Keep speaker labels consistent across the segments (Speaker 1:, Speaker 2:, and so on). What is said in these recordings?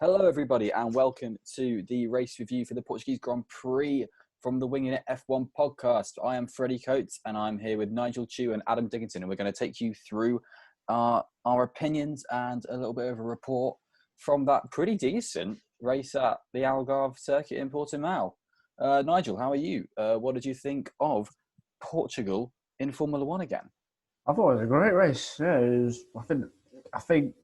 Speaker 1: Hello, everybody, and welcome to the race review for the Portuguese Grand Prix from the Winging It F1 podcast. I am Freddie Coates, and I'm here with Nigel Chu and Adam Dickinson, and we're going to take you through our opinions and a little bit of a report from that pretty decent race at the Algarve circuit in Portimao. Nigel, how are you? What did you think of Portugal in Formula One again?
Speaker 2: I thought it was a great race. Yeah, it was. I think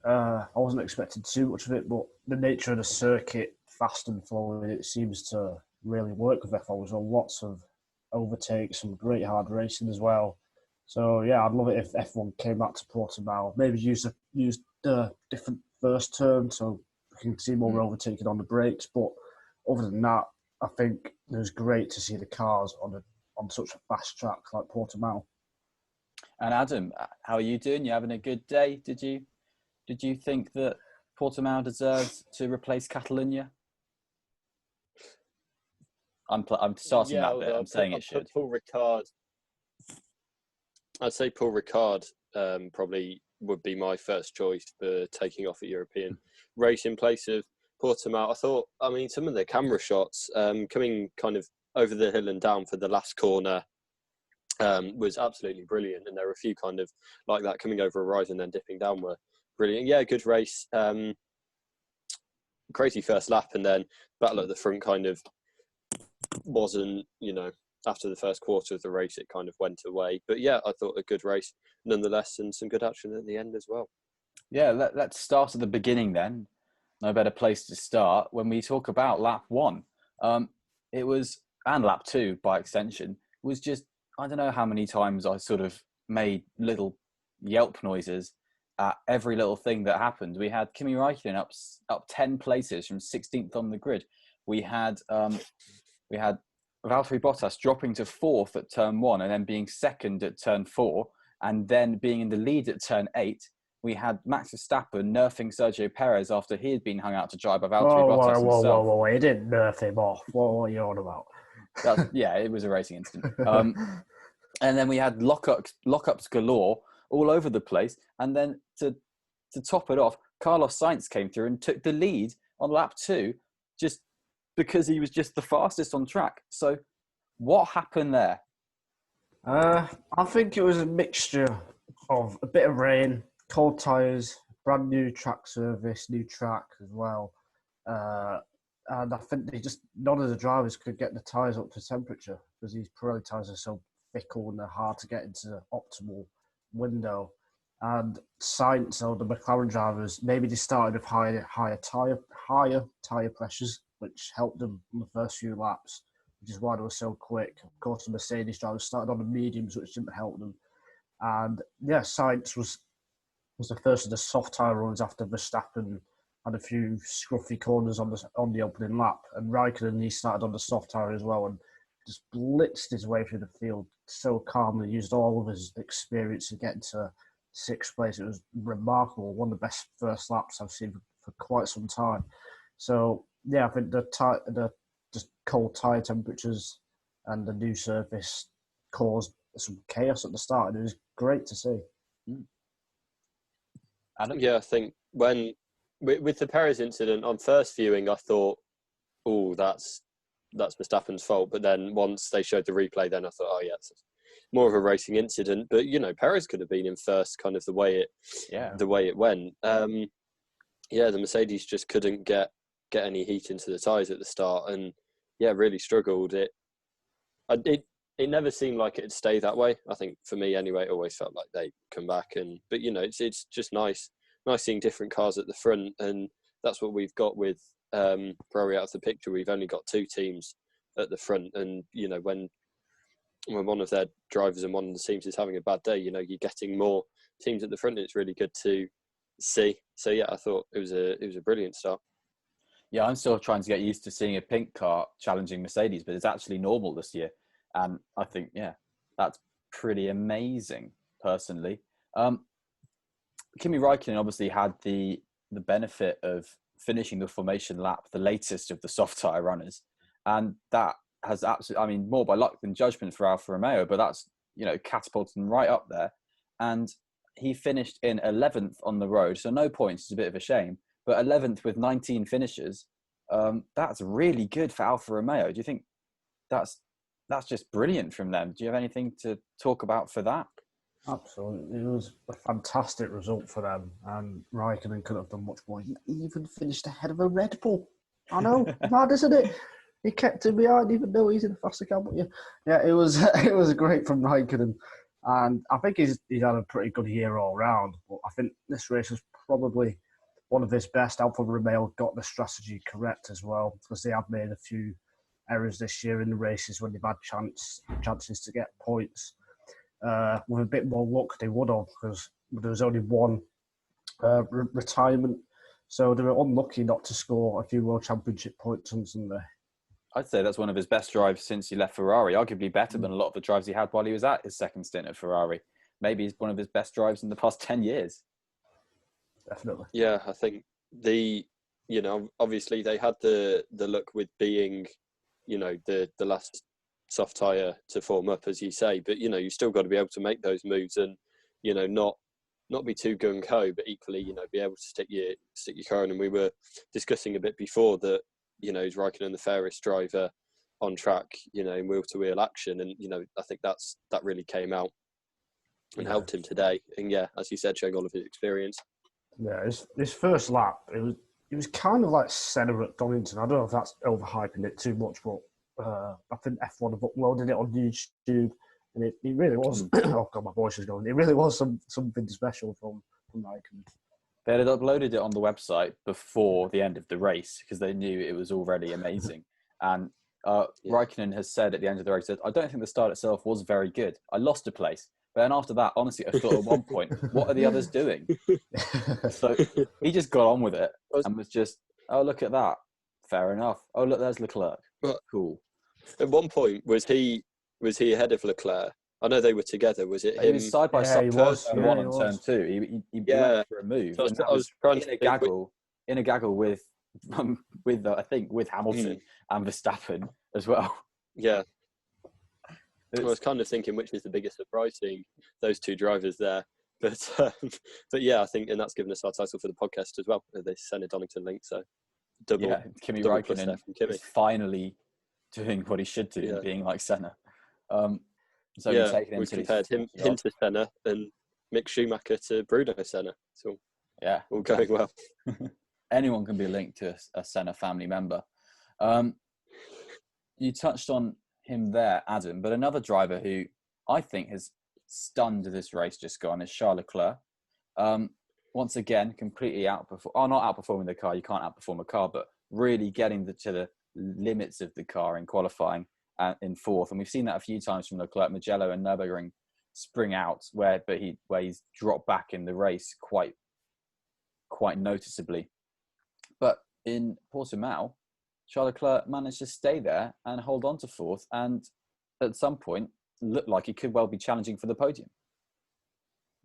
Speaker 2: I wasn't expecting too much of it, but the nature of the circuit, fast and flowing, it seems to really work with F1. There's lots of overtakes, some great hard racing as well. So yeah, I'd love it if F1 came back to Portimao. Maybe use the different first turn so we can see more overtaking on the brakes. But other than that, I think it was great to see the cars on such a fast track like Portimao.
Speaker 1: And Adam, how are you doing? You having a good day? Did you think that Portimao deserves to replace Catalunya? I'm starting that bit. I'm saying it should.
Speaker 3: Paul Ricard. I'd say Paul Ricard probably would be my first choice for taking off a European race in place of Portimao. I mean, some of the camera shots coming kind of over the hill and down for the last corner was absolutely brilliant, and there were a few kind of like that coming over a rise and then dipping down were brilliant. Yeah, good race. Crazy first lap, and then battle at the front kind of wasn't, after the first quarter of the race it kind of went away. But yeah, I thought a good race nonetheless, and some good action at the end as well.
Speaker 1: Yeah, let's start at the beginning then. No better place to start when we talk about lap one. It was, and lap two by extension, was just, I don't know how many times I sort of made little yelp noises at every little thing that happened. We had Kimi Raikkonen up 10 places from 16th on the grid. We had Valtteri Bottas dropping to 4th at turn 1 and then being 2nd at turn 4 and then being in the lead at turn 8. We had Max Verstappen nerfing Sergio Perez after he had been hung out to dry by Valtteri Bottas himself.
Speaker 2: Whoa, he didn't nerf him off. What are you on about?
Speaker 1: Yeah, it was a racing incident. And then we had lockups galore all over the place. And then to top it off, Carlos Sainz came through and took the lead on lap 2 just because he was just the fastest on track. So what happened there?
Speaker 2: I think it was a mixture of a bit of rain, cold tyres, brand new track service, new track as well. And I think none of the drivers could get the tyres up to temperature because these Pirelli tyres are so fickle and they're hard to get into the optimal window. And Sainz, or the McLaren drivers, maybe they started with higher tyre pressures, which helped them in the first few laps, which is why they were so quick. Of course, the Mercedes drivers started on the mediums, which didn't help them. And yeah, Sainz was the first of the soft tyre runs after Verstappen had a few scruffy corners on the opening lap, and Raikkonen, he started on the soft tyre as well and just blitzed his way through the field so calmly, used all of his experience to get into 6th place. It was remarkable, one of the best first laps I've seen for quite some time. So yeah, I think the just cold tyre temperatures and the new surface caused some chaos at the start, and it was great to see.
Speaker 1: Adam?
Speaker 3: Yeah, I think with the Perez incident on first viewing, I thought, oh, that's Verstappen's fault. But then once they showed the replay, then I thought, oh yeah, it's more of a racing incident. But Perez could have been in first, kind of the way it went. The Mercedes just couldn't get any heat into the tyres at the start, and really struggled. It never seemed like it'd stay that way. I think for me anyway, it always felt like they'd come back. But it's just nice seeing different cars at the front, and that's what we've got with Ferrari out of the picture. We've only got 2 teams at the front, and when one of their drivers and one of the teams is having a bad day, you're getting more teams at the front. It's really good to see. So yeah, I thought it was a brilliant start.
Speaker 1: Yeah, I'm still trying to get used to seeing a pink car challenging Mercedes, but it's actually normal this year. And I think, that's pretty amazing, personally. Kimi Raikkonen obviously had the benefit of finishing the formation lap, the latest of the soft tyre runners. And that has absolutely, more by luck than judgment for Alfa Romeo, but that's, catapulted him right up there. And he finished in 11th on the road, so no points is a bit of a shame. but 11th with 19 finishes. That's really good for Alfa Romeo. Do you think that's just brilliant from them? Do you have anything to talk about for that?
Speaker 2: Absolutely. It was a fantastic result for them, and Raikkonen could have done much more. He even finished ahead of a Red Bull. I know, mad, isn't it? He kept him behind, even though he's in a faster car. But yeah, it was great from Raikkonen, and I think he's had a pretty good year all round. But I think this race was probably one of his best. Alfa Romeo got the strategy correct as well, because they have made a few errors this year in the races when they've had chances to get points. With a bit more luck, they would have, because there was only one retirement. So they were unlucky not to score a few World Championship points on Sunday.
Speaker 1: I'd say that's one of his best drives since he left Ferrari, arguably better than a lot of the drives he had while he was at his second stint at Ferrari. Maybe it's one of his best drives in the past 10 years.
Speaker 2: Definitely.
Speaker 3: Yeah, I think obviously they had the look with being, the last soft tyre to form up, as you say, but you still got to be able to make those moves and not be too gung ho, but equally be able to stick your car in. And we were discussing a bit before that is Raikkonen the fairest driver on track, in wheel to wheel action, and I think that really came out and helped him today. And yeah, as you said, showing all of his experience.
Speaker 2: Yeah, his first lap, it was kind of like Senna at Donington. I don't know if that's overhyping it too much, but I think F1 have uploaded it on YouTube, and it really was. Oh god, my voice is going. It really was something special from Raikkonen.
Speaker 1: They had uploaded it on the website before the end of the race because they knew it was already amazing. And Raikkonen has said at the end of the race, I don't think the start itself was very good. I lost a place. But then after that, honestly, I thought at one point, what are the others doing? So he just got on with it and was just, oh, look at that. Fair enough. Oh, look, there's Leclerc. Cool.
Speaker 3: At one point, was he ahead of Leclerc? I know they were together. Was it him?
Speaker 1: He was side by side. Turn one and turn two. He went for a move.
Speaker 3: So
Speaker 1: and that was in a gaggle with I think with Hamilton and Verstappen as well.
Speaker 3: Yeah. I was kind of thinking which was the biggest surprise, seeing those two drivers there. But yeah, I think, and that's given us our title for the podcast as well, the Senna Donington link. So
Speaker 1: Kimi Raikkonen is finally doing what he should do, being like Senna.
Speaker 3: We've compared him to Senna and Mick Schumacher to Bruno Senna. So all going well.
Speaker 1: Anyone can be linked to a Senna family member. You touched on him there, Adam, but another driver who I think has stunned this race just gone is Charles Leclerc. Once again, completely not outperforming the car. You can't outperform a car, but really getting to the limits of the car in qualifying in fourth. And we've seen that a few times from Leclerc. Mugello and Nürburgring spring out where he's dropped back in the race quite noticeably. But in Portimao, Charles Leclerc managed to stay there and hold on to fourth, and at some point looked like he could well be challenging for the podium.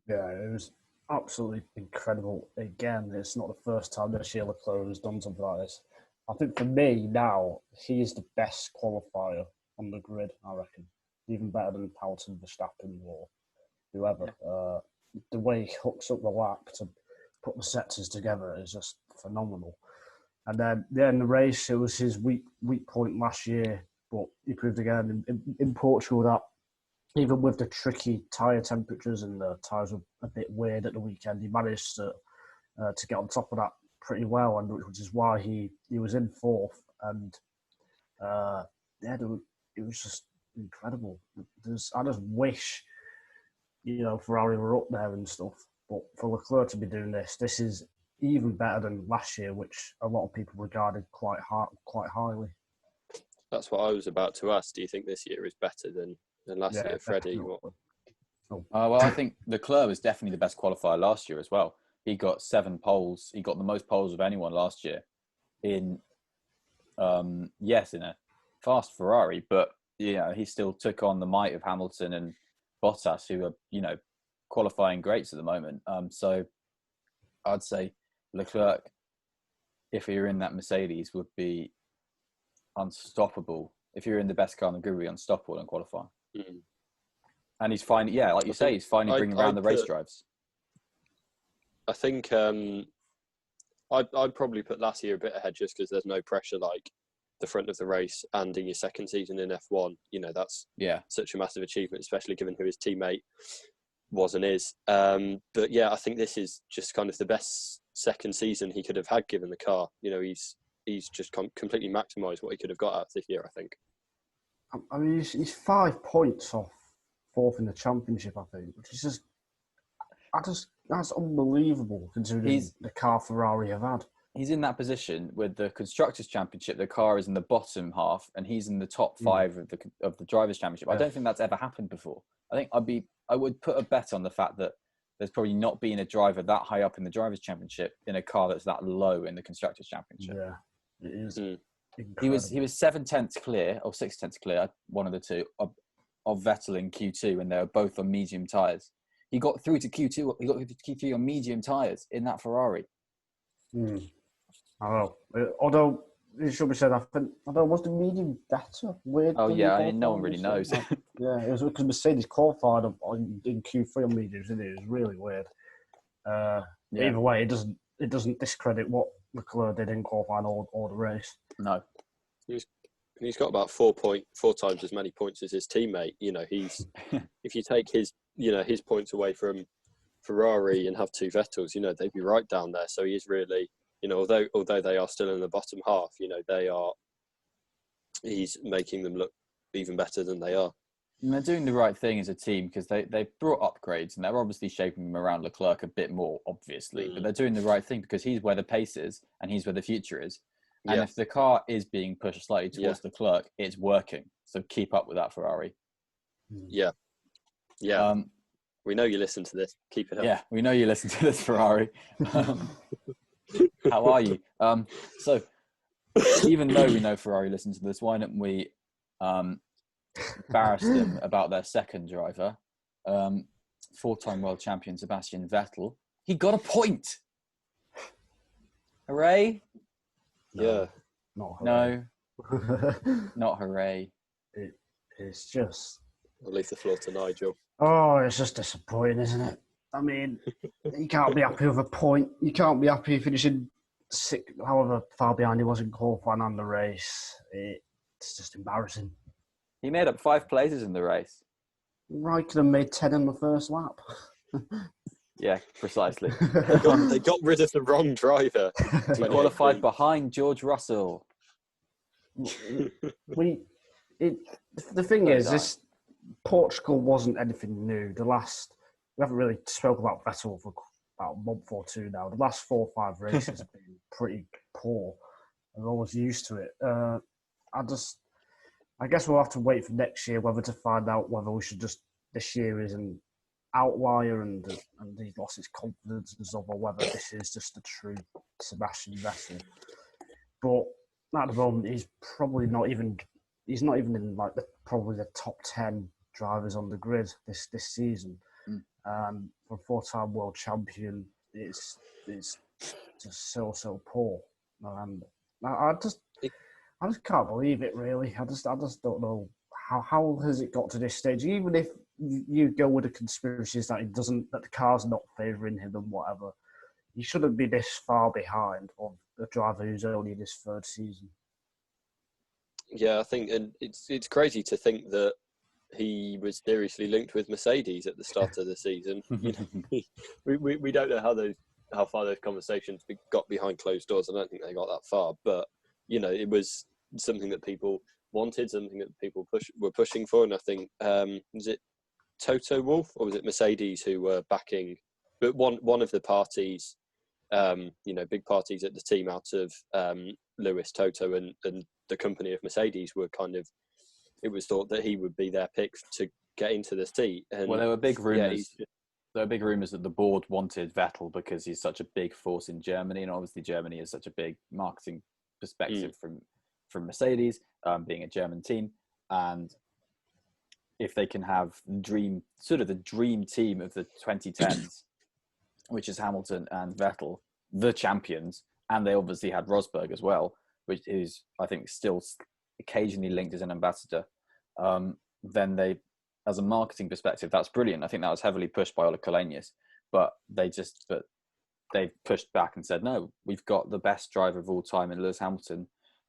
Speaker 2: Yeah, it was absolutely incredible. Again, it's not the first time that Charles Leclerc has done something like this. I think for me now, he is the best qualifier on the grid, I reckon. Even better than Hamilton, Verstappen, or whoever. Yeah. The way he hooks up the lap to put the sectors together is just phenomenal. And then in the race, it was his weak point last year, but he proved again in Portugal that even with the tricky tyre temperatures and the tyres were a bit weird at the weekend, he managed to get on top of that pretty well, and which is why he was in fourth. And it was just incredible. I just wish, Ferrari were up there and stuff. But for Leclerc to be doing this is even better than last year, which a lot of people regarded quite highly.
Speaker 3: That's what I was about to ask. Do you think this year is better than last year, Freddie?
Speaker 1: Well, I think Leclerc was definitely the best qualifier last year as well. He got 7 poles. He got the most poles of anyone last year in a fast Ferrari, but he still took on the might of Hamilton and Bottas, who are qualifying greats at the moment. So I'd say Leclerc, if you're in that Mercedes, would be unstoppable. If you're in the best car in the grid, would be unstoppable in qualifying. Mm. And he's finally, he's finally bringing around the race drives.
Speaker 3: I think I'd probably put last year a bit ahead just because there's no pressure like the front of the race and in your second season in F1. That's such a massive achievement, especially given who his teammate was and is. But yeah, I think this is just kind of the best second season he could have had given the car. He's just completely maximised what he could have got out of this year, I think.
Speaker 2: I mean, he's 5 points off fourth in the championship, I think, which is just that's unbelievable considering the car Ferrari have had.
Speaker 1: He's in that position with the Constructors' Championship. The car is in the bottom half, and he's in the top 5 of the Drivers' Championship. I don't think that's ever happened before. I think I would put a bet on the fact that there's probably not been a driver that high up in the Drivers' Championship in a car that's that low in the Constructors' Championship.
Speaker 2: Yeah, it is.
Speaker 1: He was 7/10 clear or 6/10 clear, one of the two, of Vettel in Q2, and they were both on medium tyres. He got through to Q2. He got through to Q3 on medium tyres in that Ferrari.
Speaker 2: I don't know. Although it should be said, although was the medium better?
Speaker 1: No one really knows.
Speaker 2: Yeah, it was because Mercedes qualified in Q3 on mediums, didn't it? It was really weird. Either way, it doesn't discredit what Leclerc did in qualifying or the race.
Speaker 1: No.
Speaker 3: He's got about 4 times as many points as his teammate. He's if you take his points away from Ferrari and have 2 Vettels, they'd be right down there. So he is really, although they are still in the bottom half, he's making them look even better than they are.
Speaker 1: And they're doing the right thing as a team because they brought upgrades and they're obviously shaping them around Leclerc a bit more, obviously. But they're doing the right thing because he's where the pace is and he's where the future is. And if the car is being pushed slightly towards Leclerc, it's working. So keep up with that, Ferrari.
Speaker 3: Yeah. We know you listen to this. Keep it up.
Speaker 1: Yeah, we know you listen to this, Ferrari. How are you? So even though we know Ferrari listens to this, why don't we embarrass them about their second driver, 4-time world champion Sebastian Vettel? He got a point. Hooray!
Speaker 3: Yeah.
Speaker 2: Not hooray.
Speaker 1: No. Not hooray.
Speaker 2: It's just...
Speaker 3: I'll leave the floor to Nigel.
Speaker 2: Oh, it's just disappointing, isn't it? I mean, you can't be happy with a point. You can't be happy finishing however far behind he was in qualifying and the race. It's just embarrassing.
Speaker 1: He made up 5 places in the race.
Speaker 2: Raikkonen made 10 in the first lap.
Speaker 1: Yeah, precisely.
Speaker 3: They got rid of the wrong driver.
Speaker 1: He qualified behind George Russell.
Speaker 2: The thing is, this Portugal wasn't anything new. We haven't really spoken about Vettel for about a month or two now. The last 4 or 5 races have been pretty poor. I'm always used to it. I guess we'll have to wait for next year whether to find out whether we should just this year is an outlier and he's lost his confidence and stuff, or whether this is just a true Sebastian Vettel. But at the moment, he's not even in like probably the top 10 drivers on the grid this season. For a 4-time world champion, it's just so poor. I just can't believe it, really. I just don't know how has it got to this stage. Even if you go with the conspiracies that the car's not favouring him and whatever, he shouldn't be this far behind of a driver who's only in his 3rd season.
Speaker 3: Yeah, I think, and it's crazy to think that he was seriously linked with Mercedes at the start of the season. We don't know how far those conversations got behind closed doors. I don't think they got that far, but it was something that people wanted, something that people were pushing for, and I think was it Toto Wolff or was it Mercedes who were backing? But one of the parties, big parties at the team out of Lewis, Toto, and the company of Mercedes were it was thought that he would be their pick to get into the seat. And
Speaker 1: well, there were big rumours. There were big rumours that the board wanted Vettel because he's such a big force in Germany, and obviously Germany is such a big marketing perspective from Mercedes, being a German team, and if they can have the dream team of the 2010s, which is Hamilton and Vettel, the champions, and they obviously had Rosberg as well, which is, I think, still occasionally linked as an ambassador, then they, as a marketing perspective, that's brilliant. I think that was heavily pushed by Ola Kalenius, but they they've pushed back and said, no, we've got the best driver of all time in Lewis Hamilton,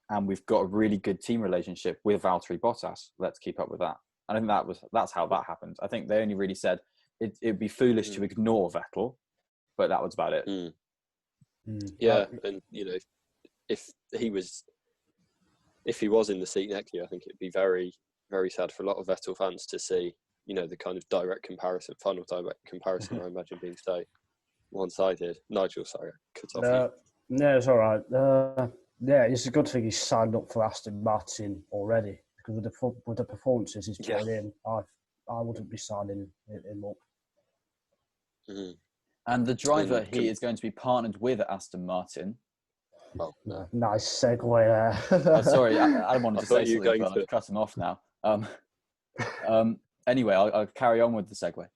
Speaker 1: and we've got a really good team relationship with Valtteri Bottas. Let's keep up with that. And I think that's how that happened. I think they only really said it'd be foolish to ignore Vettel, but that was about it.
Speaker 3: Yeah, and if he was in the seat next year, I think it'd be very, very sad for a lot of Vettel fans to see, the kind of final direct comparison, I imagine, being so one-sided. Nigel, sorry, I cut off you.
Speaker 2: No, it's all right. Yeah, it's a good thing he's signed up for Aston Martin already, because with the performances he's putting in, I wouldn't be signing him up.
Speaker 3: Mm-hmm.
Speaker 1: And the driver he is going to be partnered with at Aston Martin.
Speaker 3: Oh, no.
Speaker 2: Nice segue there.
Speaker 1: Sorry, I wanted to say
Speaker 3: you
Speaker 1: something, but I've cut him off now. Anyway, I'll carry on with the segue.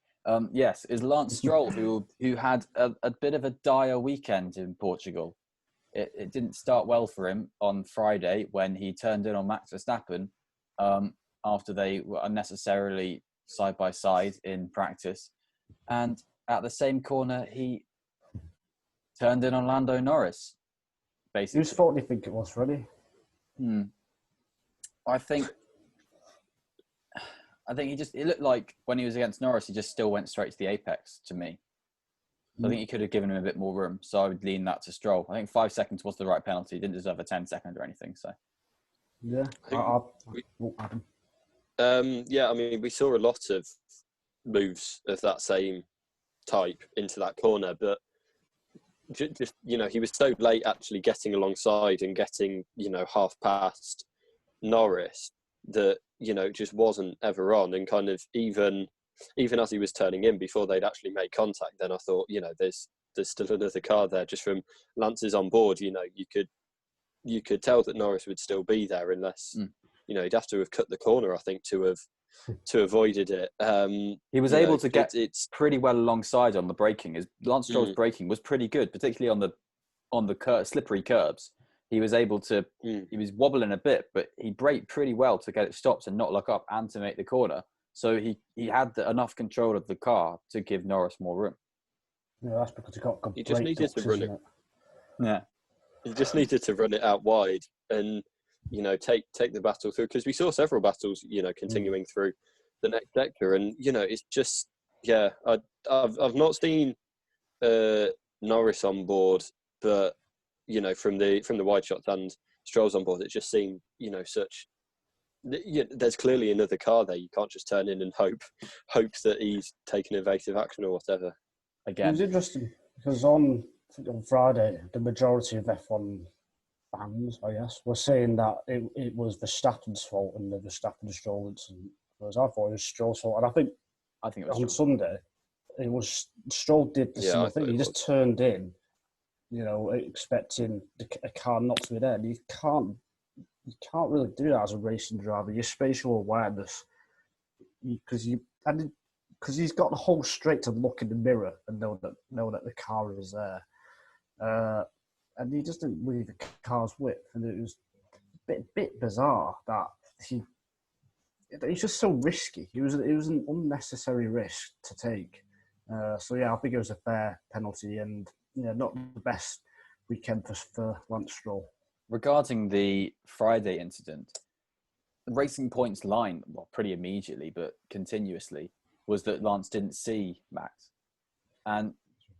Speaker 1: Yes, is Lance Stroll, who had a bit of a dire weekend in Portugal. It didn't start well for him on Friday when he turned in on Max Verstappen after they were unnecessarily side by side in practice. And at the same corner, he turned in on Lando Norris, basically.
Speaker 2: Whose fault do you think it was, Freddie?
Speaker 1: I think it looked like when he was against Norris, he just still went straight to the apex to me. So I think he could have given him a bit more room. So I would lean that to Stroll. I think 5 seconds was the right penalty. He didn't deserve a 10-second or anything. So
Speaker 2: yeah,
Speaker 3: I mean, we saw a lot of moves of that same type into that corner, but just he was so late actually getting alongside and getting half past Norris that just wasn't ever on, and kind of even as he was turning in before they'd actually made contact, then I thought there's still another car there. Just from Lance's on board, you could tell that Norris would still be there unless he'd have to have cut the corner, I think, to have avoided it.
Speaker 1: He was able to get pretty well alongside on the braking. Lance Stroll's braking was pretty good, particularly on the slippery curbs. He was able to. He was wobbling a bit, but he braked pretty well to get it stopped and not lock up and to make the corner. So he had enough control of the car to give Norris more room.
Speaker 2: Yeah, that's because he got.
Speaker 3: He just needed to run it.
Speaker 1: Yeah,
Speaker 3: he just needed to run it out wide and take the battle through, because we saw several battles continuing through the next sector, and it's just I've not seen Norris on board, but from the wide shots and Stroll's on board, it just seemed such. There's clearly another car there. You can't just turn in and hope that he's taken evasive action or whatever.
Speaker 2: Again, it was interesting because on Friday, the majority of F1 fans, I guess, were saying that it was Verstappen's fault and the Verstappen-Stroll incident. Whereas I thought it was Stroll's fault, and I think it was on Sunday, it was Stroll did the same thing. He just turned in, expecting a car not to be there. And you can't really do that as a racing driver. Your spatial awareness, because he's got the whole straight to look in the mirror and know that the car is there. And he just didn't leave the car's width, and it was a bit bizarre that he's just so risky. It was an unnecessary risk to take. So I think it was a fair penalty, and not the best weekend for Lance Stroll.
Speaker 1: Regarding the Friday incident, the Racing Point's line, pretty immediately but continuously, was that Lance didn't see Max, and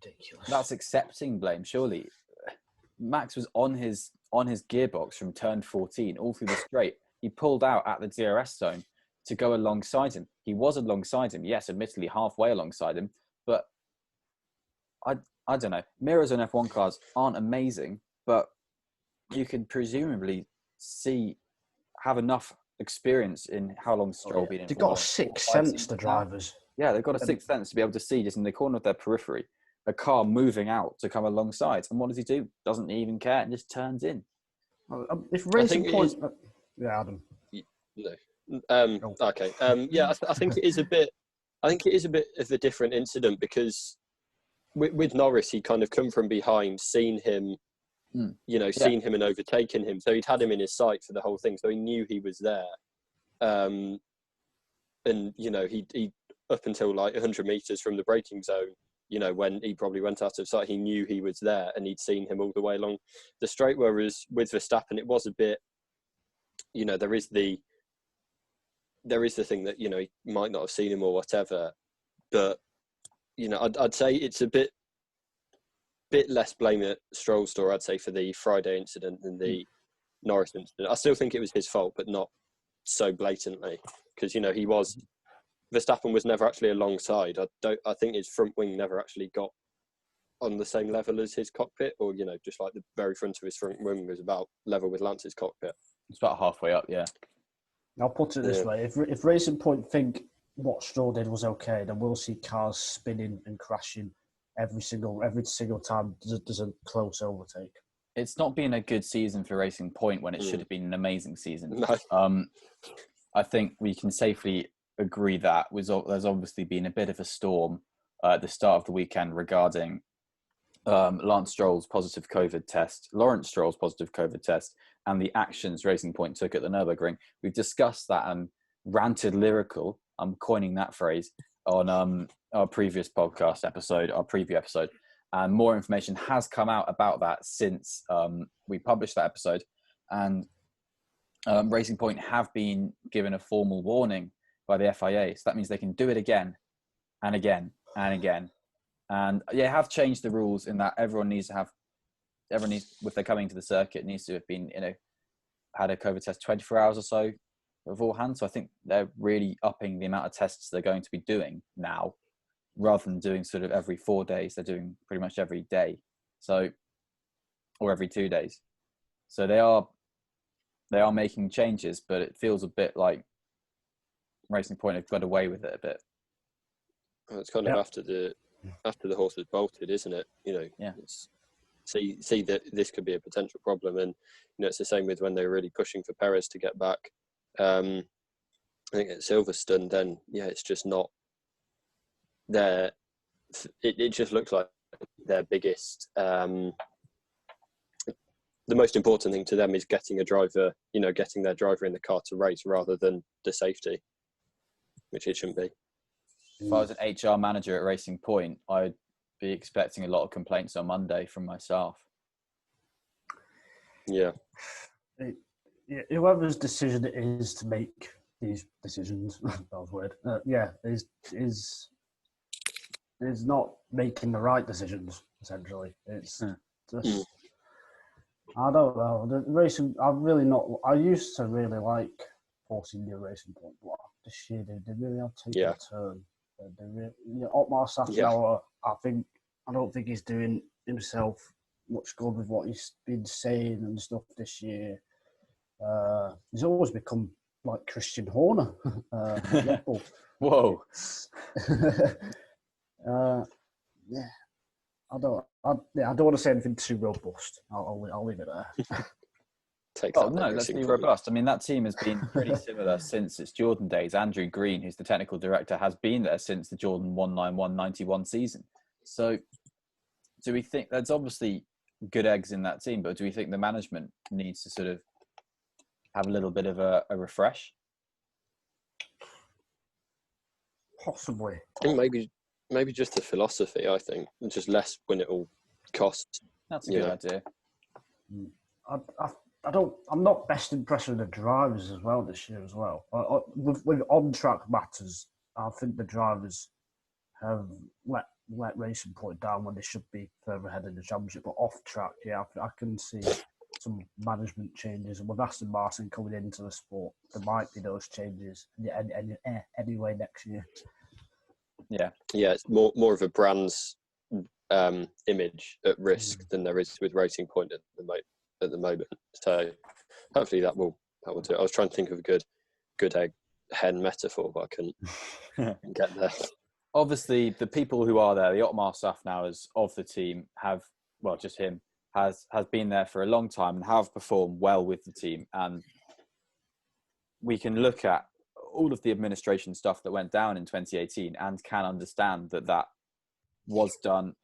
Speaker 2: ridiculous.
Speaker 1: That's accepting blame, surely. Max was on his gearbox from turn 14 all through the straight. He pulled out at the DRS zone to go alongside him. He was alongside him, yes, admittedly halfway alongside him, but I don't know. Mirrors on F1 cars aren't amazing, but you can presumably have enough experience in how long Stroll been in.
Speaker 2: They've got a sixth sense, the drivers.
Speaker 1: Yeah, they've got a sixth sense to be able to see just in the corner of their periphery a car moving out to come alongside. And what does he do? Doesn't even care and just turns in.
Speaker 2: If Racing Point... Adam.
Speaker 3: No. Okay. I think it is a bit... I think it is a bit of a different incident because with Norris, he kind of come from behind, seen him, seen him and overtaken him. So he'd had him in his sight for the whole thing. So he knew he was there. And, he up until like 100 metres from the braking zone, when he probably went out of sight, he knew he was there and he'd seen him all the way along the straight. Whereas with Verstappen, it was a bit, there is the thing that, he might not have seen him or whatever. But, I'd say it's a bit less blame at Stroll's door, I'd say, for the Friday incident than the Norris incident. I still think it was his fault, but not so blatantly, because Verstappen was never actually alongside. I think his front wing never actually got on the same level as his cockpit, or just like the very front of his front wing was about level with Lance's cockpit.
Speaker 1: It's about halfway up, yeah.
Speaker 2: I'll put it this way: if Racing Point think what Stroll did was okay, then we'll see cars spinning and crashing every single time there's a close overtake.
Speaker 1: It's not been a good season for Racing Point when it should have been an amazing season.
Speaker 3: No.
Speaker 1: I think we can safely agree that there's obviously been a bit of a storm at the start of the weekend regarding Lance Stroll's positive COVID test, Lawrence Stroll's positive COVID test, and the actions Racing Point took at the Nürburgring. We've discussed that and ranted lyrical, I'm coining that phrase, on our previous podcast episode, our preview episode. And more information has come out about that since we published that episode. And Racing Point have been given a formal warning by the FIA. So that means they can do it again and again and again. And have changed the rules in that everyone needs, if they're coming to the circuit, needs to have been, had a COVID test 24 hours or so beforehand. So I think they're really upping the amount of tests they're going to be doing now, rather than doing sort of every 4 days. They're doing pretty much every day, or every 2 days. So they are making changes, but it feels a bit like Racing Point have got away with it a bit.
Speaker 3: Well, it's kind of after the horse has bolted, isn't it? See that this could be a potential problem, and it's the same with when they were really pushing for Perez to get back. I think at Silverstone, then it's just not their. It just looks like their biggest. The most important thing to them is getting a driver, getting their driver in the car to race rather than the safety, which it shouldn't be.
Speaker 1: If I was an HR manager at Racing Point, I'd be expecting a lot of complaints on Monday from myself.
Speaker 3: Yeah.
Speaker 2: Whoever's decision it is to make these decisions, that was weird. Is not making the right decisions. Essentially, it's just. I don't know. The racing, I'm really not. I used to really like forcing new Racing Point, but this year they really have taken a turn. Otmar Safnauer, I don't think he's doing himself much good with what he's been saying and stuff this year. He's always become like Christian Horner.
Speaker 1: Whoa.
Speaker 2: I don't want to say anything too robust. I'll leave it there.
Speaker 1: Let's be robust. I mean, that team has been pretty similar since its Jordan days. Andrew Green, who's the technical director, has been there since the Jordan 191-91 season. So do we think there's obviously good eggs in that team, but do we think the management needs to sort of have a little bit of a refresh?
Speaker 2: Possibly.
Speaker 3: I think maybe just the philosophy, I think. Just less when it all costs.
Speaker 1: That's a good idea.
Speaker 2: I'm not best impressed with the drivers as well this year as well. With on-track matters, I think the drivers have let Racing Point down when they should be further ahead in the championship. But off-track, I can see some management changes. And with Aston Martin coming into the sport, there might be those changes anyway next year.
Speaker 3: Yeah, it's more of a brand's image at risk than there is with Racing Point at the moment. So hopefully that will do it. I was trying to think of a good egg hen metaphor, but I couldn't get there.
Speaker 1: Obviously, the people who are there, the Otmar Safnauers of the team, has been there for a long time and have performed well with the team. And we can look at all of the administration stuff that went down in 2018 and can understand that was done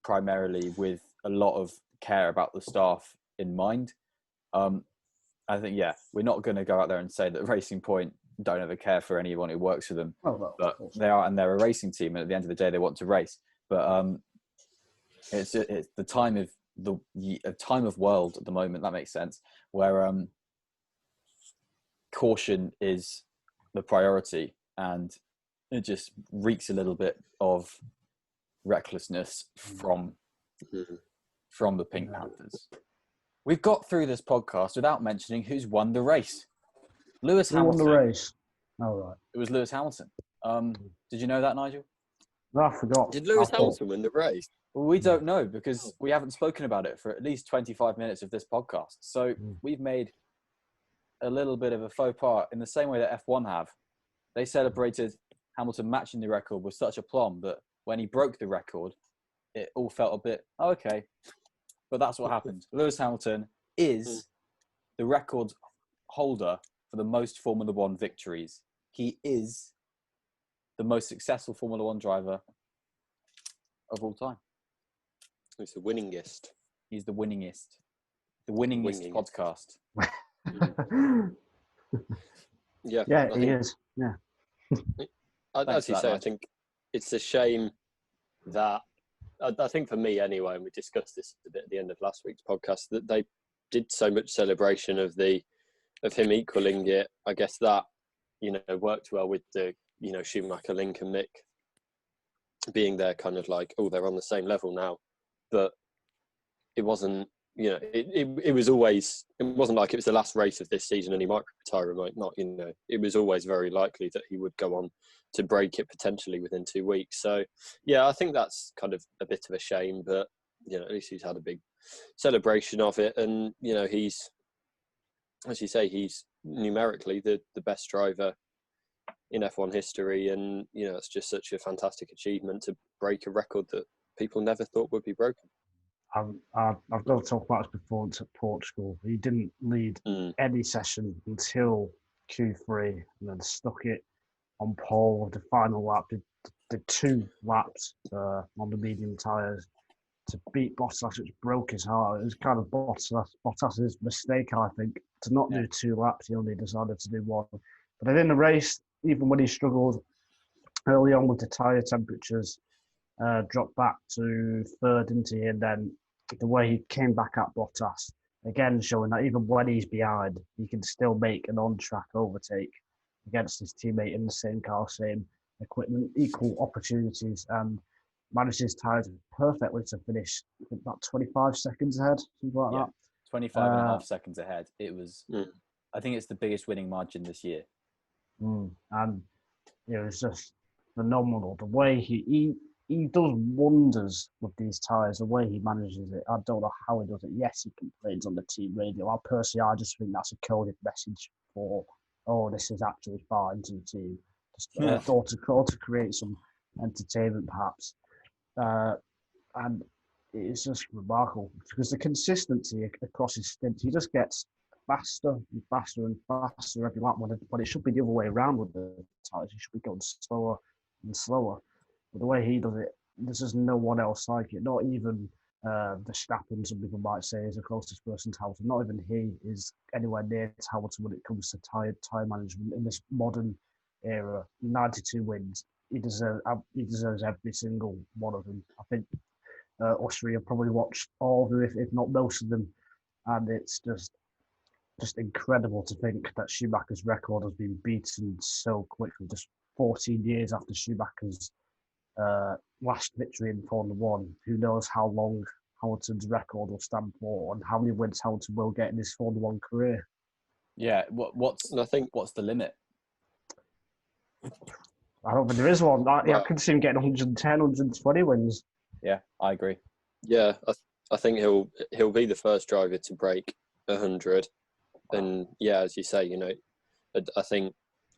Speaker 1: primarily with a lot of care about the staff in mind. I think, we're not going to go out there and say that Racing Point don't ever care for anyone who works for them, but they are, and they're a racing team, and at the end of the day, they want to race. But it's the time of a time of world at the moment. That makes sense. Where caution is the priority, and it just reeks a little bit of recklessness from the Pink Panthers. We've got through this podcast without mentioning who's won the race. Lewis Hamilton.
Speaker 2: Who won the race? Oh, right.
Speaker 1: It was Lewis Hamilton. Did you know that, Nigel?
Speaker 2: No, I forgot.
Speaker 3: Did Lewis Hamilton win the race?
Speaker 1: Well, we don't know because we haven't spoken about it for at least 25 minutes of this podcast. So we've made a little bit of a faux pas in the same way that F1 have. They celebrated Hamilton matching the record with such aplomb that when he broke the record, it all felt a bit, okay. But that's what happened. Lewis Hamilton is the record holder for the most Formula One victories. He is the most successful Formula One driver of all time.
Speaker 3: He's the winningest.
Speaker 1: He's the winningest. The winningest podcast.
Speaker 2: Yeah, he is. Yeah.
Speaker 3: As you say, I think it's a shame that, I think for me anyway, and we discussed this a bit at the end of last week's podcast, that they did so much celebration of him equaling it. I guess that, worked well with the, Schumacher, Link and Mick being there, kind of like, oh, they're on the same level now. But it wasn't, it was always, it wasn't like it was the last race of this season and he might retire, might not, it was always very likely that he would go on to break it potentially within 2 weeks. So, yeah, I think that's kind of a bit of a shame, but, at least he's had a big celebration of it. And, he's, as you say, he's numerically the best driver in F1 history. And, it's just such a fantastic achievement to break a record that people never thought would be broken.
Speaker 2: I've got to talk about his performance at Portugal. He didn't lead any session until Q3 and then stuck it on pole with the final lap. Did 2 laps on the medium tyres to beat Bottas, which broke his heart. It was kind of Bottas's mistake, I think, to not do 2 laps. He only decided to do 1. But in the race, even when he struggled early on with the tyre temperatures, dropped back to 3rd, didn't he? And then the way he came back at Bottas, again showing that even when he's behind, he can still make an on-track overtake against his teammate in the same car, same equipment, equal opportunities, and managed his tyres perfectly to finish about 25 seconds ahead, something like that.
Speaker 1: 25 and a half seconds ahead. It was, I think it's the biggest winning margin this year.
Speaker 2: And it was just phenomenal. The way he does wonders with these tyres, the way he manages it. I don't know how he does it. Yes, he complains on the team radio. I just think that's a coded message for, this is actually fine to the team. Just thought to create some entertainment, perhaps. And it's just remarkable because the consistency across his stint, he just gets faster and faster and faster every lap when it should be the other way around with the tyres. He should be going slower and slower. But the way he does it, there's just no one else like it. Not even Verstappen, some people might say, is the closest person to Hamilton. Not even he is anywhere near to Hamilton when it comes to tyre management in this modern era. 92 wins. He deserves every single one of them. I think Austria probably watched all of them, if not most of them. And it's just incredible to think that Schumacher's record has been beaten so quickly, just 14 years after Schumacher's last victory in Formula One. Who knows how long Hamilton's record will stand for and how many wins Hamilton will get in his Formula One career.
Speaker 1: Yeah, what's the limit?
Speaker 2: I don't think there is one. I could see him getting 110, 120 wins.
Speaker 1: Yeah, I agree.
Speaker 3: Yeah, I think he'll be the first driver to break 100. And yeah, as you say, I think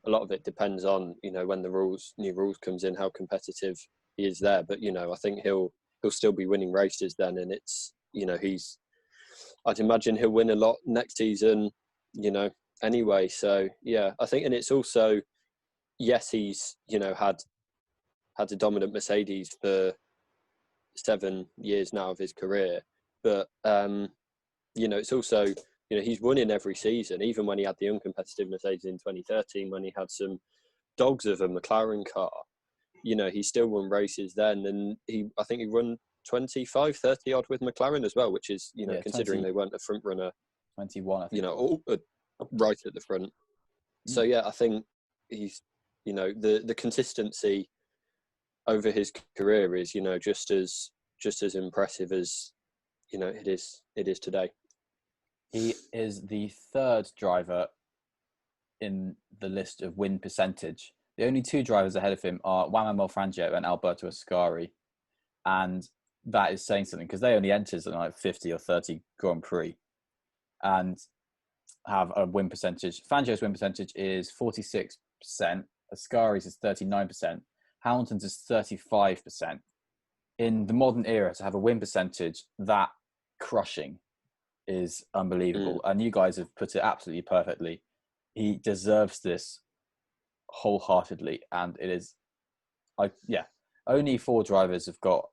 Speaker 3: a lot of it depends on, when the new rules comes in, how competitive he is there. But, I think he'll still be winning races then. And it's, I'd imagine he'll win a lot next season, anyway. So, yeah, I think, and it's also, yes, he's, had a dominant Mercedes for 7 years now of his career. But, it's also, he's won in every season, even when he had the uncompetitive Mercedes in 2013, when he had some dogs of a McLaren car. he still won races then, and I think he won 25, 30 odd with McLaren as well, which is, considering
Speaker 1: 20,
Speaker 3: they weren't a front runner,
Speaker 1: 21, I think.
Speaker 3: Right at the front. So yeah, I think he's, the consistency over his career is, just as impressive as, it is today.
Speaker 1: He is the third driver in the list of win percentage. The only two drivers ahead of him are Juan Manuel Fangio and Alberto Ascari. And that is saying something because they only entered in like 50 or 30 Grand Prix and have a win percentage. Fangio's win percentage is 46%. Ascari's is 39%. Hamilton's is 35%. In the modern era, to have a win percentage that crushing is unbelievable. And you guys have put it absolutely perfectly. He deserves this wholeheartedly. And it is, only 4 drivers have got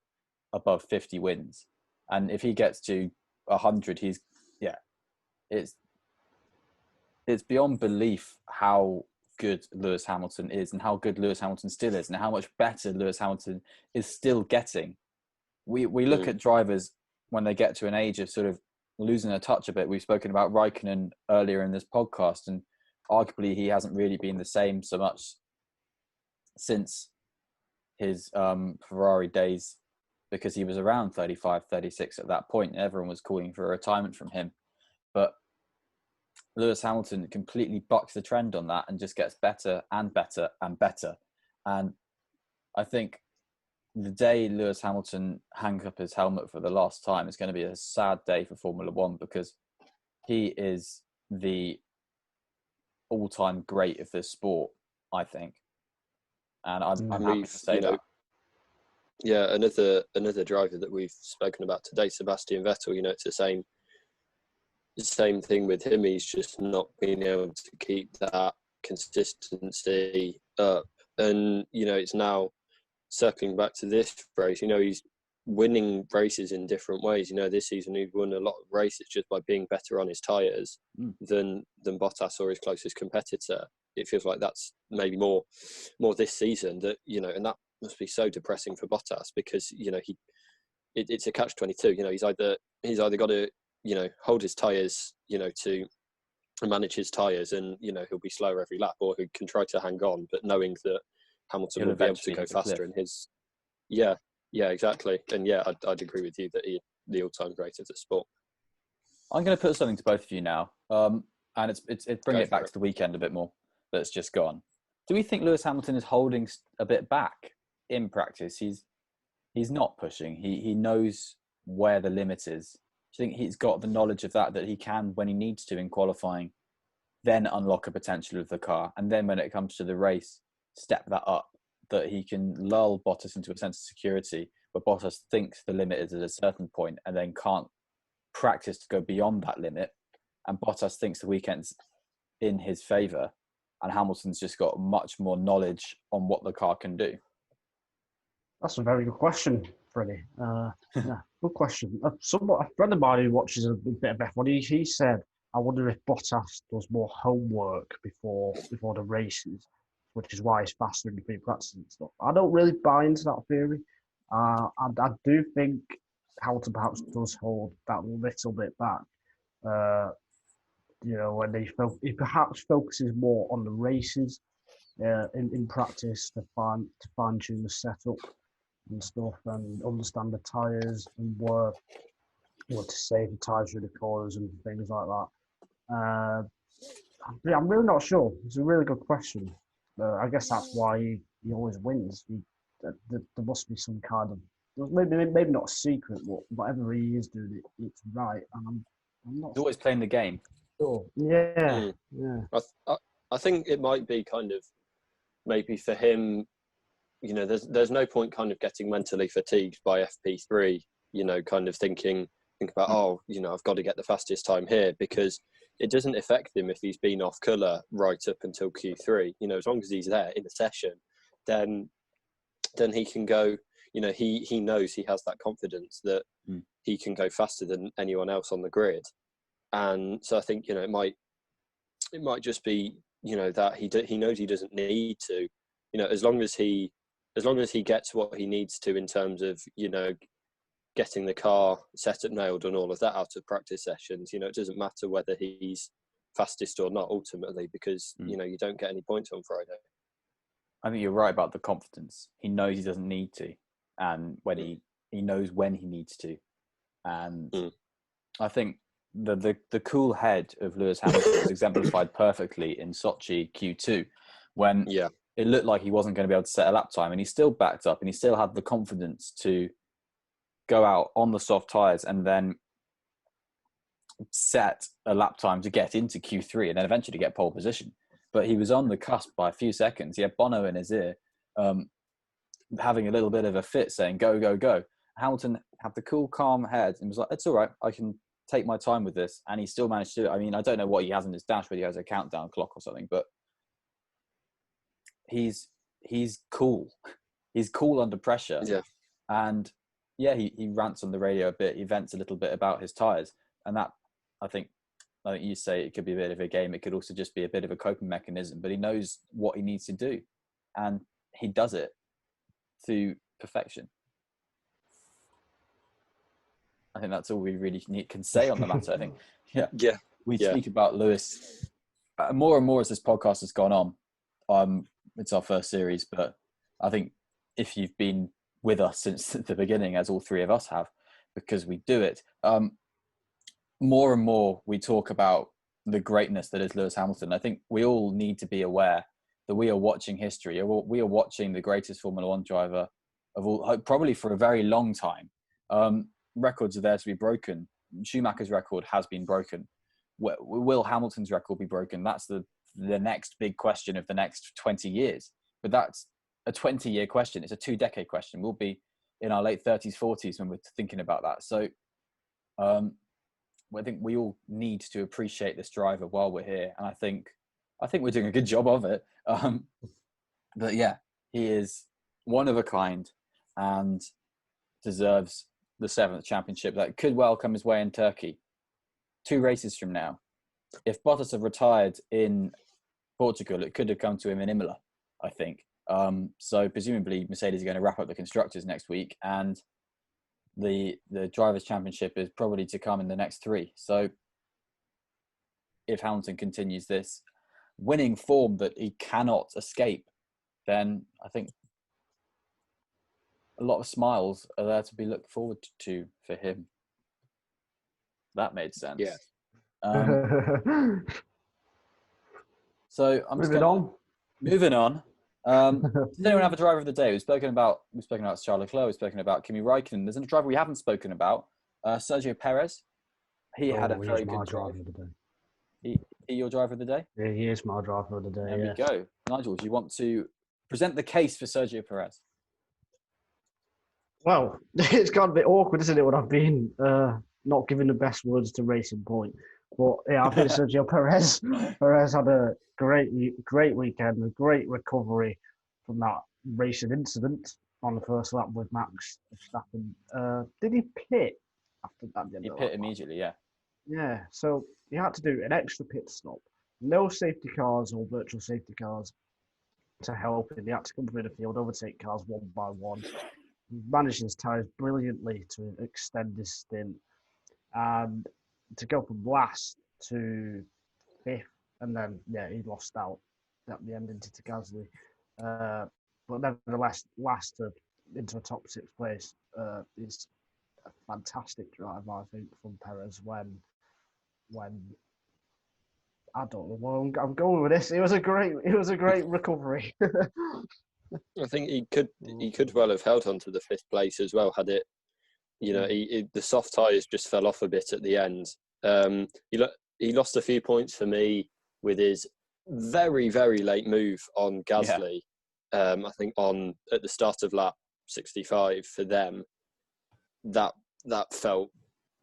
Speaker 1: above 50 wins. And if he gets to 100, it's beyond belief how good Lewis Hamilton is and how good Lewis Hamilton still is and how much better Lewis Hamilton is still getting. We look at drivers when they get to an age of sort of losing a touch a bit. We've spoken about Raikkonen earlier in this podcast, and arguably he hasn't really been the same so much since his Ferrari days, because he was around 35, 36 at that point, and everyone was calling for a retirement from him. But Lewis Hamilton completely bucks the trend on that and just gets better and better and better. And I think the day Lewis Hamilton hangs up his helmet for the last time is going to be a sad day for Formula One, because he is the all-time great of this sport, I think. And I'm happy to say that.
Speaker 3: Yeah, another driver that we've spoken about today, Sebastian Vettel, it's the same thing with him. He's just not being able to keep that consistency up. And, it's now circling back to this race, he's winning races in different ways. This season he's won a lot of races just by being better on his tyres than Bottas or his closest competitor. It feels like that's maybe more this season, that, and that must be so depressing for Bottas, because, it's a catch-22. He's either got to, hold his tyres, to manage his tyres, and, he'll be slower every lap, or he can try to hang on, but knowing that Hamilton will be able to go faster in his... Yeah, exactly. And yeah, I'd agree with you that he's the all-time great of the sport.
Speaker 1: I'm going to put something to both of you now, and it's bringing it back to the weekend a bit more that's just gone. Do we think Lewis Hamilton is holding a bit back in practice? He's not pushing. He knows where the limit is. Do you think he's got the knowledge of that he can, when he needs to in qualifying, then unlock a potential of the car, and then when it comes to the race, step that up, that he can lull Bottas into a sense of security, but Bottas thinks the limit is at a certain point and then can't practice to go beyond that limit, and Bottas thinks the weekend's in his favour, and Hamilton's just got much more knowledge on what the car can do?
Speaker 2: That's a very good question, Freddie. Good question. A friend of mine who watches a bit of F1, he said, I wonder if Bottas does more homework before the races, which is why he's faster in between practices and stuff. I don't really buy into that theory. I do think Hamilton perhaps does hold that little bit back. When he perhaps focuses more on the races in practice to fine tune the setup and stuff, and understand the tyres and where to save the tyres through the corners and things like that. I'm really not sure. It's a really good question. I guess that's why he always wins. There must be some kind of, maybe not a secret, but whatever he is doing, it's right. And I'm not.
Speaker 1: He's always playing the game.
Speaker 2: Sure. Yeah.
Speaker 3: I think it might be kind of, maybe for him, there's no point kind of getting mentally fatigued by FP3. Kind of think about, I've got to get the fastest time here, because it doesn't affect him if he's been off colour right up until Q3. As long as he's there in the session, then he can go. He knows he has that confidence that he can go faster than anyone else on the grid, and so I think it might just be that he knows he doesn't need to. As long as he as long as he gets what he needs to in terms of, getting the car set up, nailed, and all of that out of practice sessions, it doesn't matter whether he's fastest or not ultimately, because, you don't get any points on Friday.
Speaker 1: I think you're right about the confidence. He knows he doesn't need to, and when he knows when he needs to. And I think the cool head of Lewis Hamilton was exemplified perfectly in Sochi Q2, when it looked like he wasn't going to be able to set a lap time, and he still backed up, and he still had the confidence to go out on the soft tyres and then set a lap time to get into Q3 and then eventually get pole position. But he was on the cusp by a few seconds. He had Bono in his ear, having a little bit of a fit, saying, go, go, go. Hamilton had the cool, calm head and was like, it's all right, I can take my time with this. And he still managed to do it. I mean, I don't know what he has in his dash, whether he has a countdown clock or something, but he's cool. He's cool under pressure.
Speaker 3: Yeah.
Speaker 1: And he rants on the radio a bit. He vents a little bit about his tyres. And that, I think you say it could be a bit of a game. It could also just be a bit of a coping mechanism, but he knows what he needs to do. And he does it to perfection. I think that's all we really can say on the matter. I think, we speak about Lewis more and more as this podcast has gone on. It's our first series, but I think if you've been with us since the beginning, as all three of us have, because we do it, more and more we talk about the greatness that is Lewis Hamilton. I think we all need to be aware that we are watching history. We are watching the greatest Formula One driver of all, probably for a very long time. Records are there to be broken. Schumacher's record has been broken. Will Hamilton's record be broken? That's the next big question of the next 20 years. But that's a 20-year question. It's a 2-decade question. We'll be in our late 30s, 40s when we're thinking about that. So I think we all need to appreciate this driver while we're here. And I think we're doing a good job of it. But yeah, he is one of a kind and deserves the 7th championship that could well come his way in Turkey 2 races from now. If Bottas had retired in Portugal, it could have come to him in Imola, I think. So presumably Mercedes are going to wrap up the constructors next week, and the drivers' championship is probably to come in the next 3. So if Hamilton continues this winning form that he cannot escape, then I think a lot of smiles are there to be looked forward to for him. That made sense.
Speaker 3: Yeah.
Speaker 1: So I'm moving on. Does anyone have a driver of the day? We've spoken about Charles Leclerc. We've spoken about Kimi Raikkonen. There's a driver we haven't spoken about, Sergio Perez. He had a very good drive. He your driver of the day?
Speaker 2: Yeah, he is my driver of the day.
Speaker 1: There we go. Nigel, do you want to present the case for Sergio Perez?
Speaker 2: Well, it's got a bit awkward, isn't it, when I've been not giving the best words to Racing Point. But yeah, I think Sergio Perez had a great weekend, a great recovery from that racing incident on the first lap with Max Verstappen. Did he pit after that?
Speaker 1: He pit immediately, yeah.
Speaker 2: Yeah, so he had to do an extra pit stop. No safety cars or virtual safety cars to help him. He had to come through the field, overtake cars one by one. He managed his tyres brilliantly to extend his stint. And to go from last to 5th, and then, he lost out at the end into Gasly. But nevertheless, last into a top 6 place is a fantastic drive, I think, from Perez when I don't know where I'm going with this. It was a great recovery.
Speaker 3: I think he could well have held on to the 5th place as well, had it. The soft tyres just fell off a bit at the end. He lost a few points for me with his very, very late move on Gasly. Yeah. I think at the start of lap 65 for them, that felt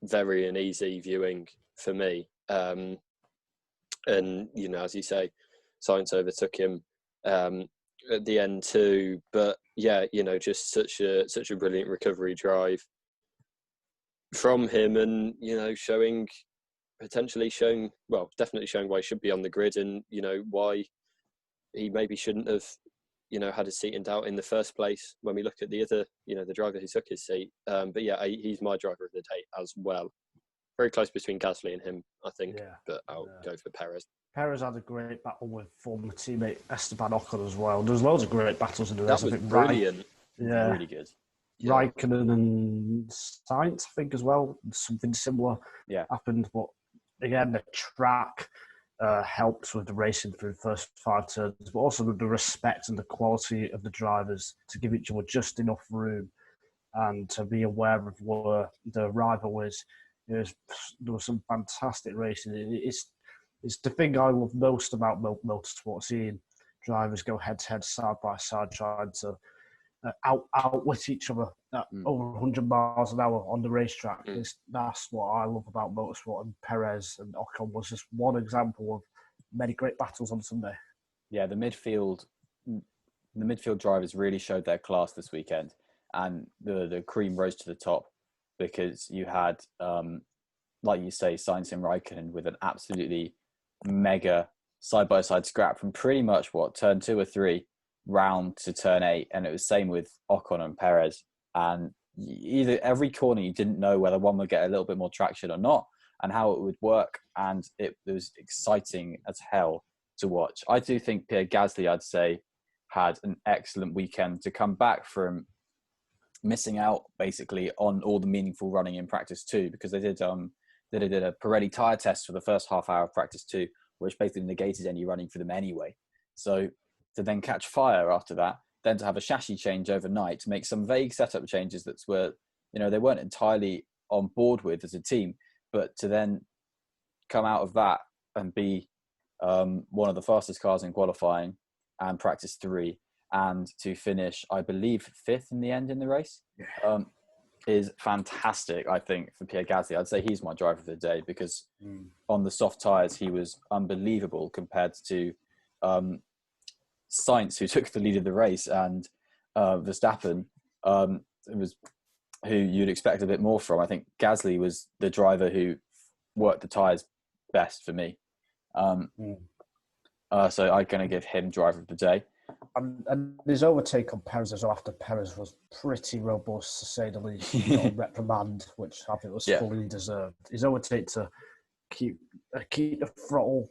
Speaker 3: very uneasy viewing for me. And as you say, Sainz overtook him at the end too. But just such a brilliant recovery drive from him, and definitely showing why he should be on the grid, and why he maybe shouldn't have had a seat in doubt in the first place when we look at the other, the driver who took his seat. But yeah, he's my driver of the day as well. Very close between Gasly and him, I think, but I'll go for Perez.
Speaker 2: Perez had a great battle with former teammate Esteban Ocon as well. There's loads of great battles in the race.
Speaker 3: That was brilliant.
Speaker 2: Yeah.
Speaker 1: Really good.
Speaker 2: Raikkonen and Sainz, I think, as well. Something similar happened. But again, the track helps with the racing through the first 5 turns, but also with the respect and the quality of the drivers to give each other just enough room and to be aware of where the rival is. There was some fantastic racing. It's the thing I love most about motorsport, seeing drivers go head-to-head, side-by-side, trying to outwit each other at over 100 miles an hour on the racetrack. That's what I love about motorsport, and Perez and Ocon was just one example of many great battles on Sunday.
Speaker 1: Yeah, the midfield drivers really showed their class this weekend, and the cream rose to the top because you had, like you say, Sainz and Raikkonen with an absolutely mega side-by-side scrap from pretty much turn 2 or 3 round to turn 8, and it was same with Ocon and Perez. And every corner you didn't know whether one would get a little bit more traction or not, and how it would work, and it was exciting as hell to watch. I do think Pierre Gasly, I'd say, had an excellent weekend to come back from missing out basically on all the meaningful running in practice 2, because they did a Pirelli tyre test for the first half hour of practice 2, which basically negated any running for them anyway. So to then catch fire after that, then to have a chassis change overnight, to make some vague setup changes that were, they weren't entirely on board with as a team, but to then come out of that and be one of the fastest cars in qualifying and practice 3, and to finish, I believe, 5th in the end in the race, is fantastic, I think, for Pierre Gasly. I'd say he's my driver of the day because on the soft tyres, he was unbelievable compared to Sainz, who took the lead of the race, and Verstappen, it was who you'd expect a bit more from. I think Gasly was the driver who worked the tyres best for me. So I'm going to give him driver of the day.
Speaker 2: And his overtake on Perez as well after Perez was pretty robust, to say the least. He got a reprimand, which I think was fully deserved. His overtake to keep the throttle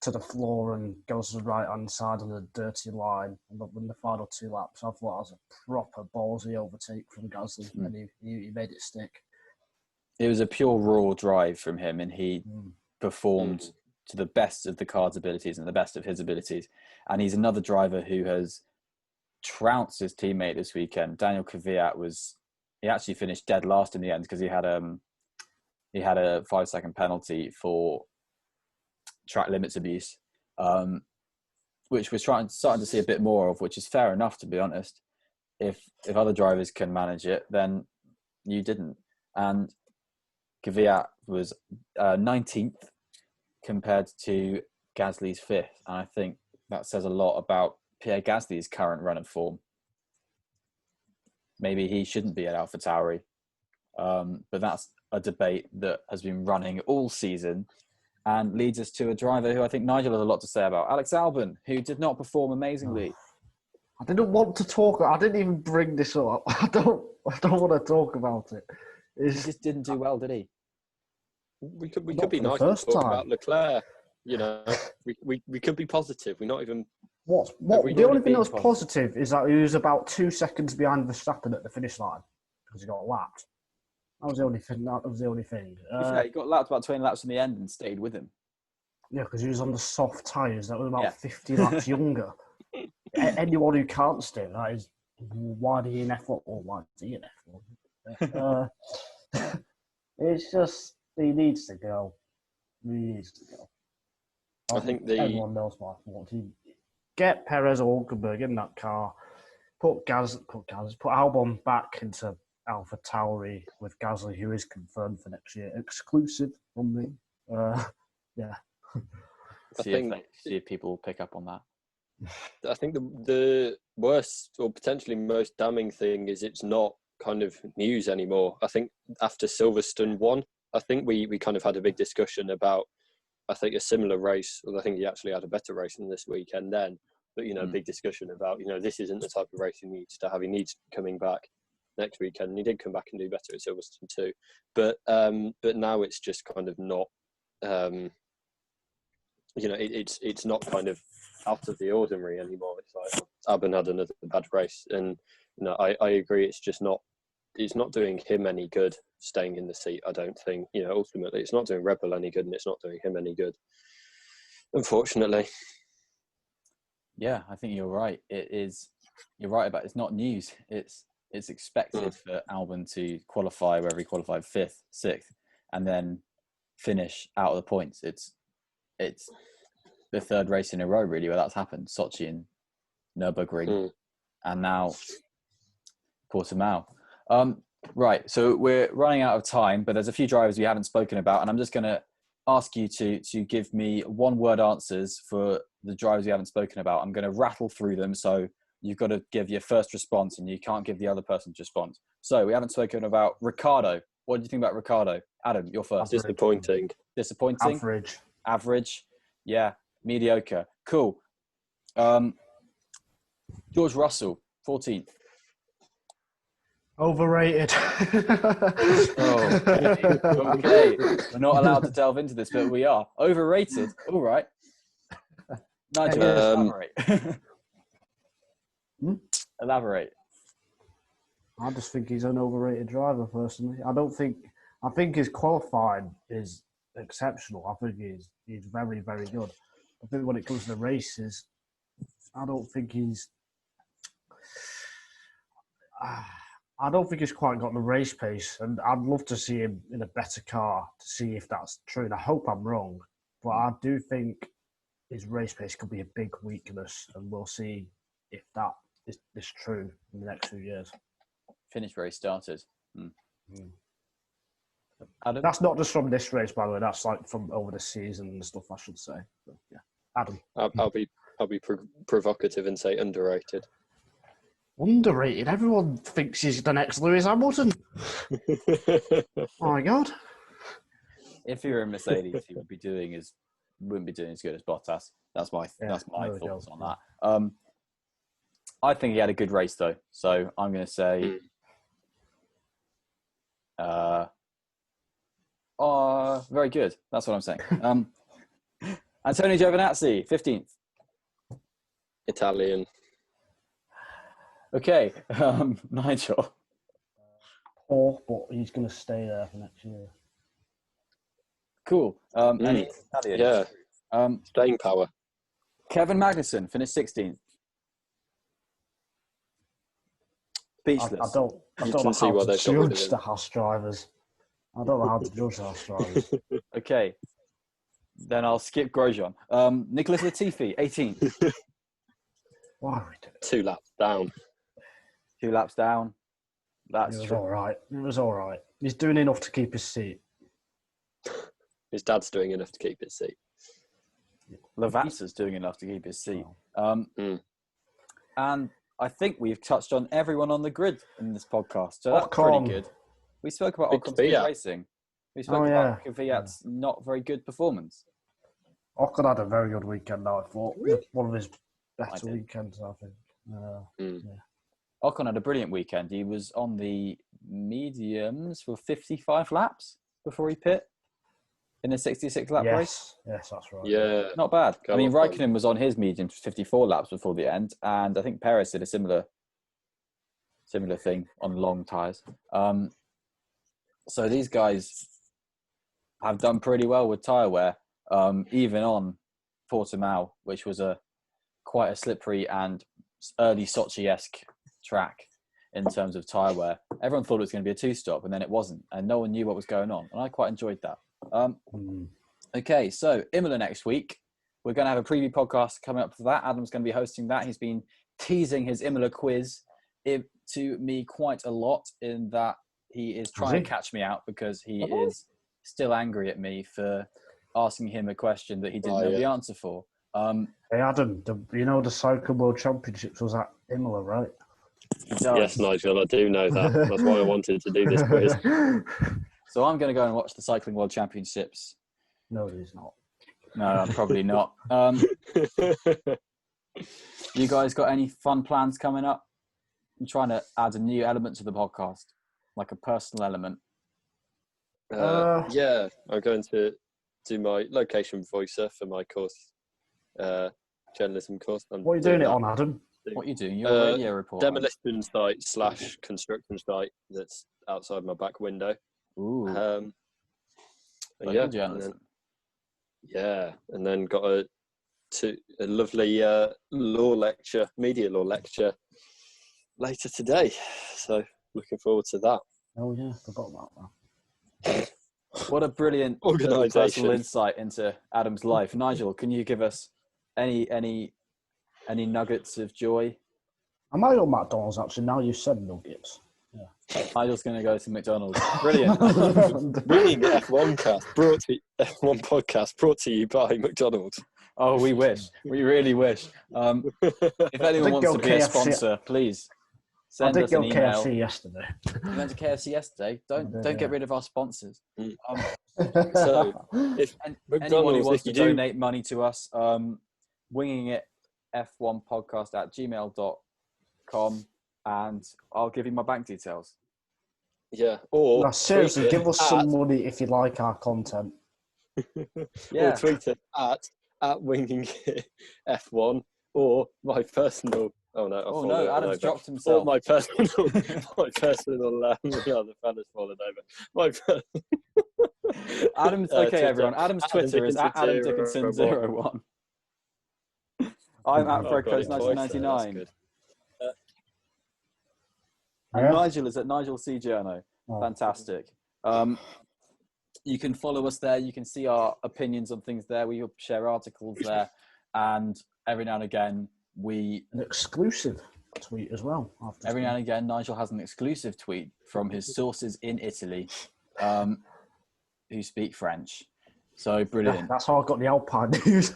Speaker 2: to the floor and goes to the right-hand side on the dirty line in the final 2 laps. I thought that was a proper ballsy overtake from Gasly, and he made it stick.
Speaker 1: It was a pure raw drive from him, and he performed to the best of the car's abilities and the best of his abilities. And he's another driver who has trounced his teammate this weekend. Daniel Kvyat he actually finished dead last in the end because he had a 5-second penalty for track limits abuse, which we're starting to see a bit more of, which is fair enough, to be honest. If other drivers can manage it, then you didn't. And Kvyat was 19th compared to Gasly's 5th, and I think that says a lot about Pierre Gasly's current run of form. Maybe he shouldn't be at AlphaTauri, but that's a debate that has been running all season and leads us to a driver who I think Nigel has a lot to say about, Alex Albon, who did not perform amazingly.
Speaker 2: I didn't want to talk. I didn't even bring this up. I don't want to talk about it.
Speaker 1: He just didn't do well, did he?
Speaker 3: We could be nice and talk about Leclerc. We could be positive. We're not even.
Speaker 2: What? The only thing that was positive is that he was about 2 seconds behind Verstappen at the finish line because he got lapped. That was the only thing.
Speaker 1: He got lapped about 20 laps in the end and stayed with him.
Speaker 2: Yeah, because he was on the soft tyres. That was about 50 laps younger. Anyone who can't stay, that is, why do you in F1? Or why do you in F1? It's just, he needs to go. I think everyone knows my fault. Get Perez or Hulkenberg in that car. Put Albon back into AlphaTauri with Gasly, who is confirmed for next year, exclusive from me.
Speaker 1: See if people pick up on that.
Speaker 3: I think the worst or potentially most damning thing is it's not kind of news anymore. I think after Silverstone won, I think we kind of had a big discussion about, I think, a similar race. Well, I think he actually had a better race than this weekend then. But, big discussion about, this isn't the type of race he needs to have. He needs coming back next weekend. And he did come back and do better at Silverstone too. But now it's just kind of not, it's not kind of out of the ordinary anymore. It's like Albon had another bad race. And, I agree. It's not doing him any good staying in the seat, I don't think. Ultimately, it's not doing Red Bull any good, and it's not doing him any good, unfortunately.
Speaker 1: Yeah, I think you're right. You're right about it's not news. It's expected for Albon to qualify wherever he qualified 5th, 6th, and then finish out of the points. It's the 3rd race in a row really where that's happened. Sochi and Nürburgring, and now Portimao. Right, so we're running out of time, but there's a few drivers we haven't spoken about, and I'm just going to ask you to give me one-word answers for the drivers we haven't spoken about. I'm going to rattle through them, so you've got to give your first response, and you can't give the other person's response. So we haven't spoken about Ricciardo. What do you think about Ricciardo? Adam, you're first.
Speaker 3: Disappointing.
Speaker 1: Average. Yeah. Mediocre. Cool. George Russell, 14th.
Speaker 2: Overrated.
Speaker 1: Okay. We're not allowed to delve into this, but we are. Overrated. All right. Nigel, elaborate. Elaborate.
Speaker 2: I just think he's an overrated driver, personally. I think his qualifying is exceptional. I think he's very, very good. I think when it comes to the races, I don't think he's quite got the race pace, and I'd love to see him in a better car to see if that's true. And I hope I'm wrong, but I do think his race pace could be a big weakness, and we'll see if that is true in the next few years.
Speaker 1: Finished where he started. Adam?
Speaker 2: That's not just from this race, by the way. That's like from over the season and stuff, I should say. But, yeah, Adam.
Speaker 3: I'll be provocative and say underrated.
Speaker 2: Underrated. Everyone thinks he's the next Lewis Hamilton. Oh my God.
Speaker 1: If he were in Mercedes, he wouldn't be doing as good as Bottas. That's my thoughts on that. I think he had a good race though, so I'm going to say, very good. That's what I'm saying. Antonio Giovinazzi, 15th.
Speaker 3: Italian.
Speaker 1: Okay, Nigel.
Speaker 2: Poor, but he's going to stay there for next year.
Speaker 1: Cool. Italian.
Speaker 3: Yeah. Staying power.
Speaker 1: Kevin Magnussen finished 16th. Speechless.
Speaker 2: I don't know how to judge the Haas drivers. I don't know how to judge the Haas drivers.
Speaker 1: Okay. Then I'll skip Grosjean. Nicholas Latifi, 18th.
Speaker 2: Why are we doing it?
Speaker 3: 2 laps down.
Speaker 1: 2 laps down. That's
Speaker 2: true. It was all right. He's doing enough to keep his seat.
Speaker 3: His dad's doing enough to keep his seat.
Speaker 1: Lavazza's doing enough to keep his seat. And I think we've touched on everyone on the grid in this podcast. So that's pretty good. We spoke about Ocon's good racing. We spoke about Kvyat's not very good performance.
Speaker 2: Ocon had a very good weekend, I thought. Really? One of his better weekends, I think.
Speaker 1: Ocon had a brilliant weekend. He was on the mediums for 55 laps before he pit in a 66-lap race.
Speaker 2: Yes, that's right.
Speaker 3: Yeah.
Speaker 1: Not bad. Raikkonen was on his mediums for 54 laps before the end, and I think Perez did a similar thing on long tyres. So these guys have done pretty well with tyre wear, even on Portimao, which was quite a slippery and early Sochi-esque track in terms of tyre wear. Everyone thought it was going to be a 2-stop, and then it wasn't, and no one knew what was going on, and I quite enjoyed that. Okay, so Imola next week. We're going to have a preview podcast coming up for that. Adam's going to be hosting that. He's been teasing his Imola quiz to me quite a lot, in that he is trying to catch me out because he is still angry at me for asking him a question that he didn't know the answer for.
Speaker 2: Hey Adam, the Cycling World Championships was at Imola, right?
Speaker 3: Yes, Nigel, I do know that. That's why I wanted to do this quiz.
Speaker 1: So I'm going to go and watch the Cycling World Championships.
Speaker 2: No, he's not.
Speaker 1: No, probably not. You guys got any fun plans coming up? I'm trying to add a new element to the podcast, like a personal element.
Speaker 3: Yeah, I'm going to do my location voicer for my course, journalism course.
Speaker 2: What are you doing it on, Adam?
Speaker 1: What are you doing? You're a radio reporter.
Speaker 3: Demolition site / construction site that's outside my back window.
Speaker 1: Ooh. Journalism.
Speaker 3: And then got a lovely media law lecture later today. So looking forward to that.
Speaker 2: Oh yeah, forgot about that.
Speaker 1: What a brilliant personal insight into Adam's life. Nigel, can you give us any nuggets of joy?
Speaker 2: Am I on McDonald's actually? Now you said nuggets. Yeah.
Speaker 1: Nigel's going to go to McDonald's. Brilliant.
Speaker 3: Bringing F1 podcast brought to you by McDonald's.
Speaker 1: Oh, we wish. We really wish. If anyone wants to be a sponsor, please send us an email.
Speaker 2: KFC yesterday.
Speaker 1: You went to KFC yesterday? Don't get rid of our sponsors.
Speaker 3: So, if
Speaker 1: anyone who wants to donate money to us, winging it f1podcast@gmail.com, and I'll give you my bank details.
Speaker 3: Yeah, or
Speaker 2: no, seriously, give us some money if you like our content.
Speaker 3: Or tweet it at winging it F1, or my personal.
Speaker 1: Adam's dropped himself.
Speaker 3: Or my personal. The fella's fallen over.
Speaker 1: Adam's okay, everyone. Adam's Twitter is at Adam Dickinson 01. I'm at FredCoast1999. And Nigel is at Nigel C. Journo. Fantastic. You can follow us there. You can see our opinions on things there. We share articles there. And every now and again, an
Speaker 2: exclusive tweet as well.
Speaker 1: Every now and again, Nigel has an exclusive tweet from his sources in Italy who speak French. So brilliant.
Speaker 2: That's how I got the Alpine news.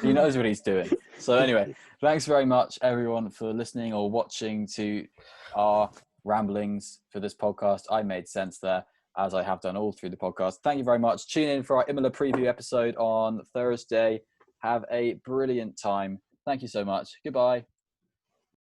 Speaker 1: He knows what he's doing. So anyway, thanks very much, everyone, for listening or watching to our ramblings for this podcast. I made sense there, as I have done all through the podcast. Thank you very much. Tune in for our Imola preview episode on Thursday. Have a brilliant time. Thank you so much. Goodbye.